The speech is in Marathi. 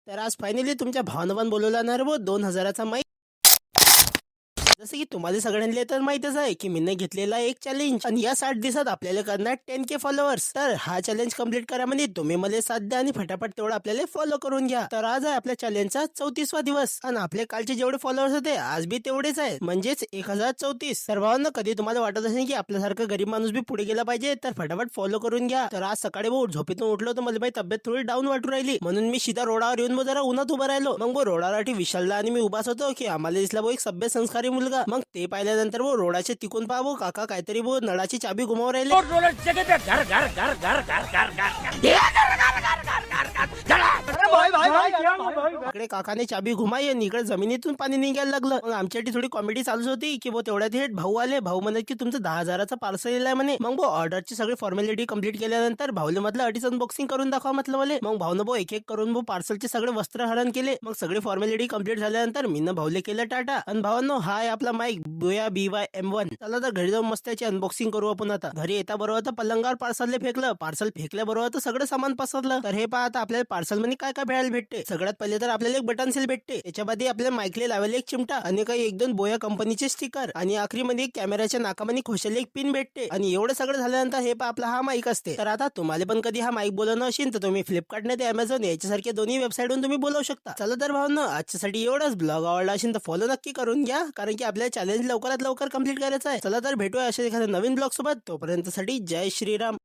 तर आज फायनली तुमच्या भावनावान बोलवला ना रे भाऊ 2000चा माईक. जसं की तुम्हाला सगळ्यांना तर माहितच आहे की मी घेतलेला एक चॅलेंज आणि या 60 दिवसात आपल्याला करणार 10K फॉलोअर्स. तर हा चॅलेंज कम्प्लीट करामध्ये तुम्ही मला साथ द्या आणि फटाफट तेवढं आपल्याला फॉलो करून घ्या. तर आज आहे आपल्या चॅलेंजचा 34वा दिवस आणि आपले कालचे जेवढे फॉलोअर्स होते आज बी तेवढेच आहेत, म्हणजेच 1034. तर भावांनो, कधी तुम्हाला वाटत असेल की आपल्यासारखं गरीब माणूस बी पुढे गेला पाहिजे तर फटाफट फॉलो करून घ्या. तर आज सकाळी भाऊ झोपेतून उठलो तर मला माझी तब्येत थोडी डाऊन वाटू राहिली, म्हणून मी सीधा रोडावर येऊन जरा उन्हात उभा राहिलो. मग रोडावरती विशालला आणि मी उभाच होतो की आम्हाला दिसला भाऊ एक सभ्य संस्कारी मुलगा. मग ते पाहिल्यानंतर भाऊ रोडाचे तिकून पाहा काका काहीतरी भाऊ नळाची चाबी घुमावर राहिले. इकडे काकाने चाबी घुमाई आणि इकडे जमिनीतून पाणी निघायला लागलं. मग आमच्यासाठी थोडी कॉमेडी चालू होती की भाऊ तेवढ्यात हे भाऊ आले. भाऊ म्हणत की तुमचं 10,000चा पार्सल आहे म्हणे. मग भाऊ ऑर्डरची सगळी फॉर्मॅलिटी कंप्लीट केल्यानंतर भाऊले म्हटलं अडीच अनबॉक्सिंग करून दाखवा म्हटलं मला. मग भाऊनं भाऊ एक एक करून भाऊ पार्सलचे सगळे वस्त्र हरण केले. मग सगळी फॉर्मॅलिटी कंप्लीट झाल्यानंतर मीनं भाऊले केलं टाटा. आणि भावांनो, हा आहे आपला माईक बोया BY-M1. चला तर घरी जाऊन मस्त त्याची अनबॉक्सिंग करू आपण. आता घरी येता बरोबर तर पलंगावर पार्सल फेकलं. पार्सल फेकल्याबरोबर तर सगळं सामान पसरलं. तर हे पहा आता आपल्याला पार्सल मध्ये काय काय भेटायला भेटते. सगळ्यात पहिले तर आपल्याला एक बटन सेल भेटते, त्याच्यामध्ये आपल्याला माईकले लावायला एक चिमटा आणि काही 1-2 बोया कंपनीचे स्टिकर आणि आखरी मध्ये कॅमेराच्या नाकामध्ये खोशाला एक पिन भेटते. आणि एवढं सगळं झाल्यानंतर हे पहा आपला हा माईक असते. तर आता तुम्हाला पण कधी हा माईक बोलवणं असेल तर तुम्ही फ्लिपकार्ट नाही अमेझॉन याच्यासारख्या दोन्ही वेबसाईटवरून तुम्ही बोलवू शकता. चला तर भावना, आजच्यासाठी एवढंच. ब्लॉग आवडला असेल तर फॉलो नक्की करून घ्या, कारण की आपल्याला चॅलेंज लवकरात लवकर कंप्लीट करायचं आहे. चला तर भेटूया अशा एखाद्या नवीन ब्लॉग सोबत. तोपर्यंतसाठी जय श्रीराम.